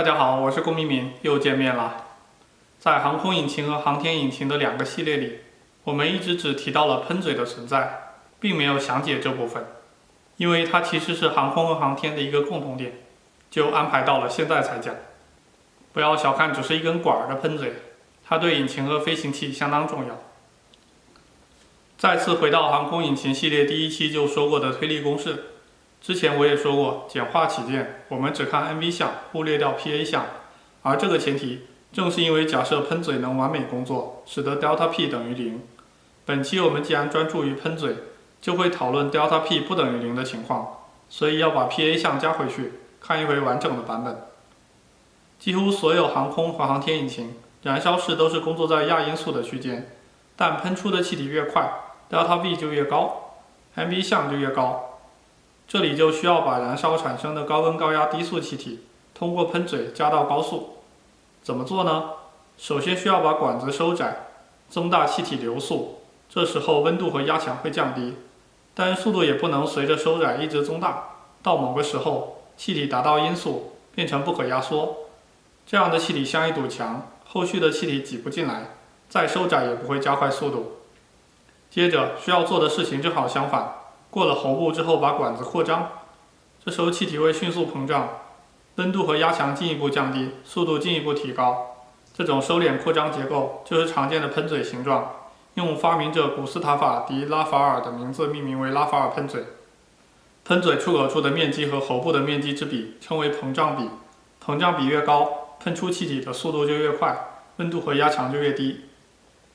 大家好，我是龚明敏，又见面了。在航空引擎和航天引擎的两个系列里，我们一直只提到了喷嘴的存在，并没有详解这部分，因为它其实是航空和航天的一个共同点，就安排到了现在才讲。不要小看只是一根管儿的喷嘴，它对引擎和飞行器相当重要。再次回到航空引擎系列第一期就说过的推力公式。之前我也说过，简化起见，我们只看 NV 项，忽略掉 PA 项，而这个前提正是因为假设喷嘴能完美工作，使得 delta P 等于0。本期我们既然专注于喷嘴，就会讨论 delta P 不等于0的情况，所以要把 PA 项加回去，看一回完整的版本。几乎所有航空和航天引擎燃烧室都是工作在亚音速的区间，但喷出的气体越快 ，delta V 就越高 ，NV 项就越高。这里就需要把燃烧产生的高温高压低速气体通过喷嘴加到高速。怎么做呢？首先需要把管子收窄，增大气体流速，这时候温度和压强会降低，但速度也不能随着收窄一直增大，到某个时候气体达到音速，变成不可压缩，这样的气体像一堵墙，后续的气体挤不进来，再收窄也不会加快速度。接着需要做的事情正好相反。过了喉部之后，把管子扩张，这时候气体会迅速膨胀，温度和压强进一步降低，速度进一步提高。这种收敛扩张结构就是常见的喷嘴形状，用发明者古斯塔法·迪拉法尔的名字命名为拉法尔喷嘴。喷嘴出口处的面积和喉部的面积之比称为膨胀比，膨胀比越高，喷出气体的速度就越快，温度和压强就越低。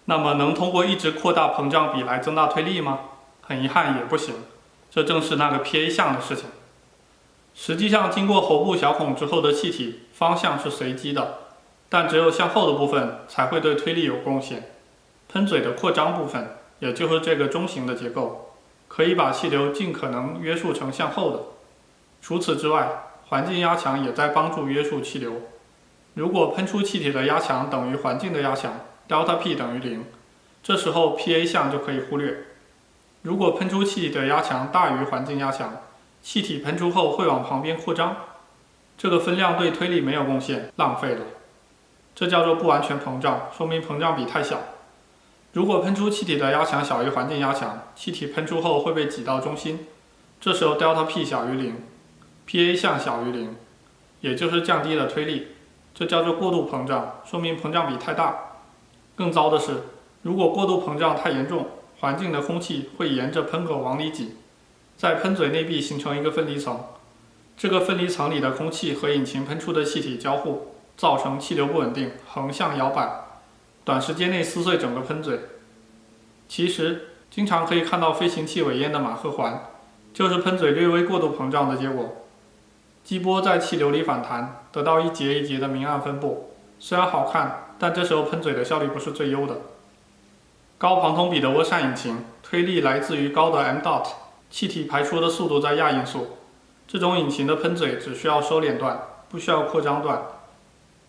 那么能通过一直扩大膨胀比来增大推力吗？很遗憾也不行，这正是那个 PA 项的事情。实际上，经过喉部小孔之后的气体方向是随机的，但只有向后的部分才会对推力有贡献。喷嘴的扩张部分，也就是这个中型的结构，可以把气流尽可能约束成向后的。除此之外，环境压强也在帮助约束气流。如果喷出气体的压强等于环境的压强 ，delta P 等于0，这时候 PA 项就可以忽略。如果喷出气体的压强大于环境压强，气体喷出后会往旁边扩张，这个分量对推力没有贡献，浪费了。这叫做不完全膨胀，说明膨胀比太小。如果喷出气体的压强小于环境压强，气体喷出后会被挤到中心，这时候 delta P 小于0，PA 项小于0，也就是降低了推力，这叫做过度膨胀，说明膨胀比太大。更糟的是，如果过度膨胀太严重，环境的空气会沿着喷口往里挤，在喷嘴内壁形成一个分离层，这个分离层里的空气和引擎喷出的气体交互，造成气流不稳定，横向摇摆，短时间内撕碎整个喷嘴。其实，经常可以看到飞行器尾烟的马赫环，就是喷嘴略微过度膨胀的结果。激波在气流里反弹，得到一节一节的明暗分布，虽然好看，但这时候喷嘴的效率不是最优的。高庞通比的涡扇引擎推力来自于高的 m.dot， 气体排出的速度在亚音速。这种引擎的喷嘴只需要收敛段，不需要扩张段。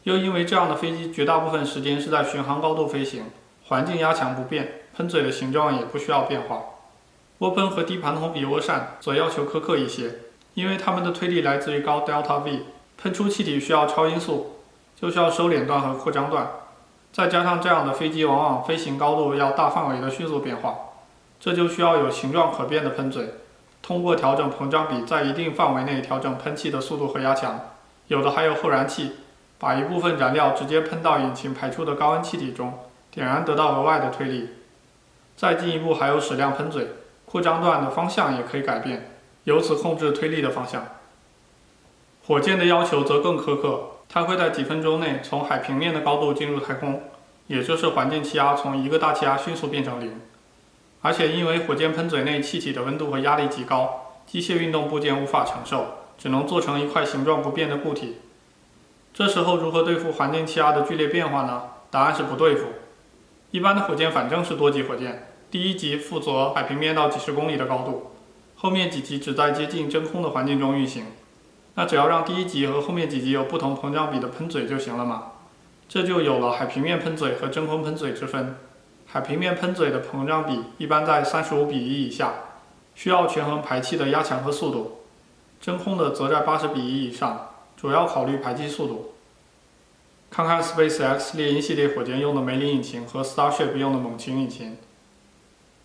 又因为这样的飞机绝大部分时间是在巡航高度飞行，环境压强不变，喷嘴的形状也不需要变化。涡喷和低庞通比涡扇则要求苛刻一些，因为它们的推力来自于高 delta V， 喷出气体需要超音速，就需要收敛段和扩张段。再加上这样的飞机往往飞行高度要大范围的迅速变化，这就需要有形状可变的喷嘴，通过调整膨胀比在一定范围内调整喷气的速度和压强，有的还有后燃器，把一部分燃料直接喷到引擎排出的高温气体中，点燃得到额外的推力。再进一步还有矢量喷嘴，扩张段的方向也可以改变，由此控制推力的方向。火箭的要求则更苛刻，它会在几分钟内从海平面的高度进入太空，也就是环境气压从1个大气压迅速变成0。而且因为火箭喷嘴内气体的温度和压力极高，机械运动部件无法承受，只能做成一块形状不变的固体。这时候如何对付环境气压的剧烈变化呢？答案是不对付。一般的火箭反正是多级火箭，第一级负责海平面到几十公里的高度，后面几级只在接近真空的环境中运行。那只要让第一级和后面几级有不同膨胀比的喷嘴就行了嘛？这就有了海平面喷嘴和真空喷嘴之分。海平面喷嘴的膨胀比一般在35:1以下，需要权衡排气的压强和速度；真空的则在80:1以上，主要考虑排气速度。看看 SpaceX 猎鹰系列火箭用的梅林引擎和 Starship 用的猛禽引擎。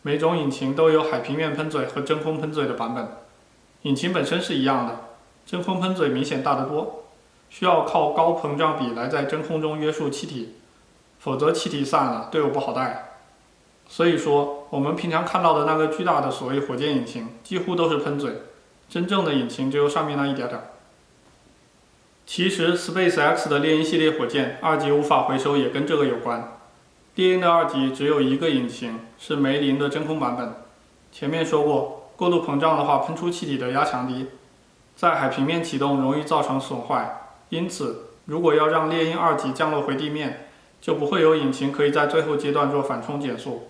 每种引擎都有海平面喷嘴和真空喷嘴的版本，引擎本身是一样的，真空喷嘴明显大得多，需要靠高膨胀比来在真空中约束气体，否则气体散了，队伍不好带。所以说，我们平常看到的那个巨大的所谓火箭引擎，几乎都是喷嘴，真正的引擎只有上面那一点点。其实 SpaceX 的猎鹰系列火箭2级无法回收也跟这个有关。猎鹰的2级只有一个引擎，是梅林的真空版本。前面说过，过度膨胀的话，喷出气体的压强低，在海平面启动容易造成损坏。因此，如果要让猎鹰2级降落回地面，就不会有引擎可以在最后阶段做反冲减速。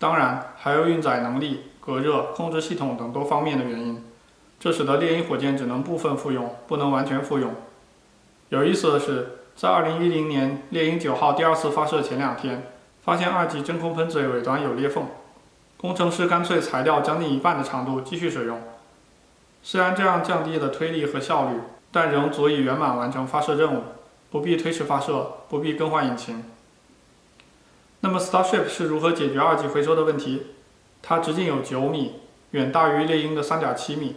当然，还有运载能力、隔热、控制系统等多方面的原因，这使得猎鹰火箭只能部分复用，不能完全复用。有意思的是，在2010年猎鹰9号第2次发射前2天，发现2级真空喷嘴尾端有裂缝，工程师干脆裁掉将近一半的长度继续使用。虽然这样降低了推力和效率，但仍足以圆满完成发射任务，不必推迟发射，不必更换引擎。那么 Starship 是如何解决2级回收的问题？它直径有9米，远大于猎鹰的3.7米，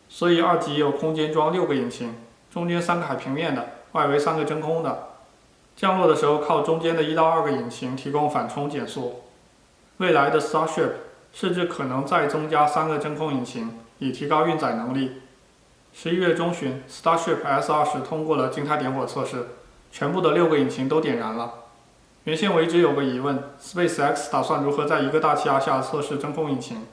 所以2级有空间装6个引擎，中间3个海平面的，外围3个真空的。降落的时候靠中间的1到2个引擎提供反冲减速。未来的 Starship 甚至可能再增加3个真空引擎，以提高运载能力。11月中旬 ，Starship S-20通过了静态点火测试，全部的6个引擎都点燃了。原先我一直有个疑问 ，SpaceX 打算如何在一个大气压下测试真空引擎？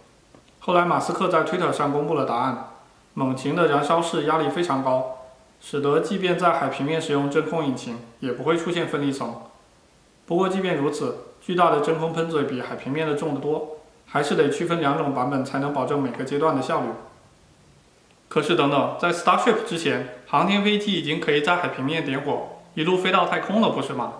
后来马斯克在 Twitter 上公布了答案：猛禽的燃烧室压力非常高，使得即便在海平面使用真空引擎，也不会出现分离层。不过即便如此，巨大的真空喷嘴比海平面的重得多，还是得区分2种版本才能保证每个阶段的效率。可是等等，在 Starship 之前，航天飞机已经可以在海平面点火，一路飞到太空了，不是吗？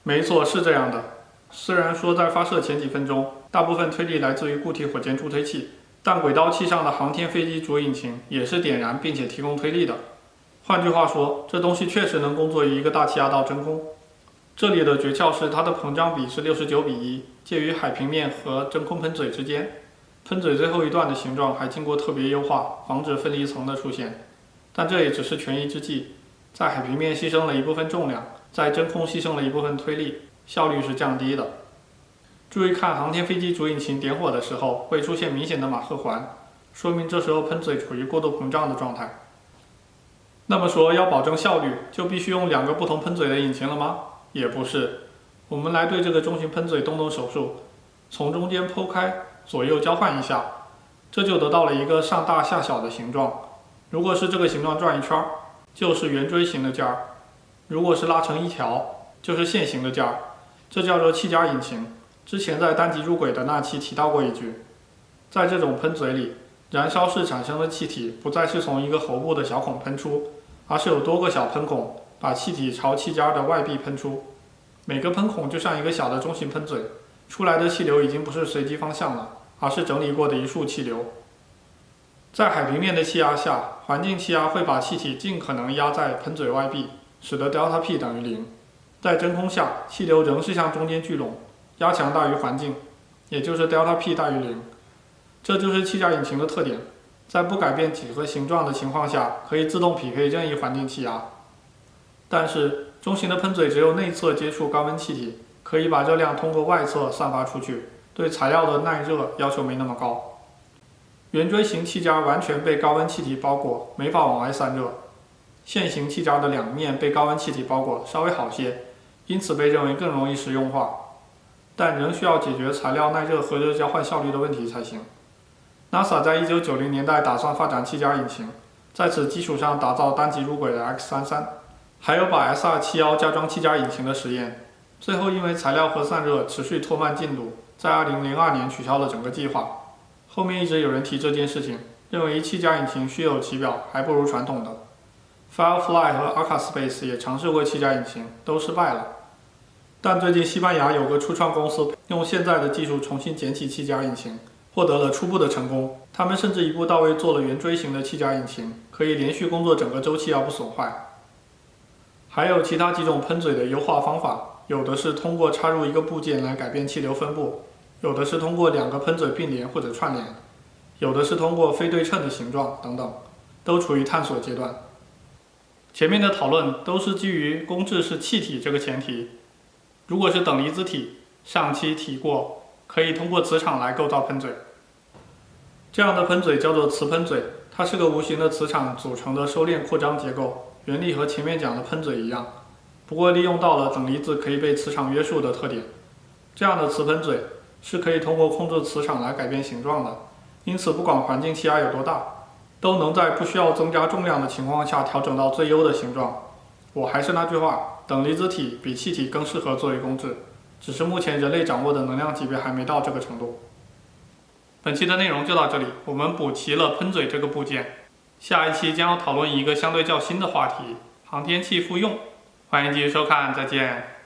没错，是这样的。虽然说在发射前几分钟，大部分推力来自于固体火箭助推器，但轨道器上的航天飞机主引擎也是点燃并且提供推力的。换句话说，这东西确实能工作于一个大气压到真空。这里的诀窍是它的膨胀比是69:1，介于海平面和真空喷嘴之间。喷嘴最后一段的形状还经过特别优化，防止分离层的出现。但这也只是权宜之计，在海平面牺牲了一部分重量，在真空牺牲了一部分推力，效率是降低的。注意看航天飞机主引擎点火的时候会出现明显的马赫环，说明这时候喷嘴处于过度膨胀的状态。那么说要保证效率，就必须用2个不同喷嘴的引擎了吗？也不是。我们来对这个中型喷嘴动动手术，从中间剖开，左右交换一下，这就得到了一个上大下小的形状。如果是这个形状转一圈，就是圆锥形的件儿；如果是拉成一条，就是线形的件儿。这叫做气夹引擎。之前在单极入轨的那期提到过一句，在这种喷嘴里，燃烧室产生的气体不再是从一个喉部的小孔喷出，而是有多个小喷孔把气体朝气夹的外壁喷出。每个喷孔就像一个小的中型喷嘴，出来的气流已经不是随机方向了，而是整理过的一束气流。在海平面的气压下，环境气压会把气体尽可能压在喷嘴外壁，使得 delta P 等于0。在真空下，气流仍是向中间聚拢，压强大于环境，也就是 delta P 大于0。这就是气夹引擎的特点，在不改变几何形状的情况下，可以自动匹配任意环境气压。但是中型的喷嘴只有内侧接触高温气体，可以把热量通过外侧散发出去，对材料的耐热要求没那么高。圆锥形气夹完全被高温气体包裹，没法往外散热。线形气夹的2面被高温气体包裹，稍微好些，因此被认为更容易实用化。但仍需要解决材料耐热和热交换效率的问题才行。NASA 在1990年代打算发展气夹引擎，在此基础上打造单极入轨的 X-33， 还有把 SR-71加装气夹引擎的实验。最后因为材料和散热持续拖慢进度，在2002年取消了整个计划。后面一直有人提这件事情，认为气夹引擎虚有其表，还不如传统的。Firefly 和 Arca-Space 也尝试过气夹引擎，都失败了。但最近西班牙有个初创公司用现在的技术重新捡起气夹引擎，获得了初步的成功。他们甚至一步到位做了圆锥形的气夹引擎，可以连续工作整个周期而不损坏。还有其他几种喷嘴的优化方法，有的是通过插入一个部件来改变气流分布，有的是通过2个喷嘴并联或者串联，有的是通过非对称的形状等等，都处于探索阶段。前面的讨论都是基于公制是气体这个前提。如果是等离子体，上期提过，可以通过磁场来构造喷嘴。这样的喷嘴叫做磁喷嘴，它是个无形的磁场组成的收敛扩张结构，原理和前面讲的喷嘴一样，不过利用到了等离子可以被磁场约束的特点。这样的磁喷嘴是可以通过控制磁场来改变形状的，因此不管环境气压有多大，都能在不需要增加重量的情况下调整到最优的形状。我还是那句话，等离子体比气体更适合作为公制，只是目前人类掌握的能量级别还没到这个程度。本期的内容就到这里，我们补齐了喷嘴这个部件。下一期将要讨论一个相对较新的话题——航天器复用。欢迎继续收看，再见。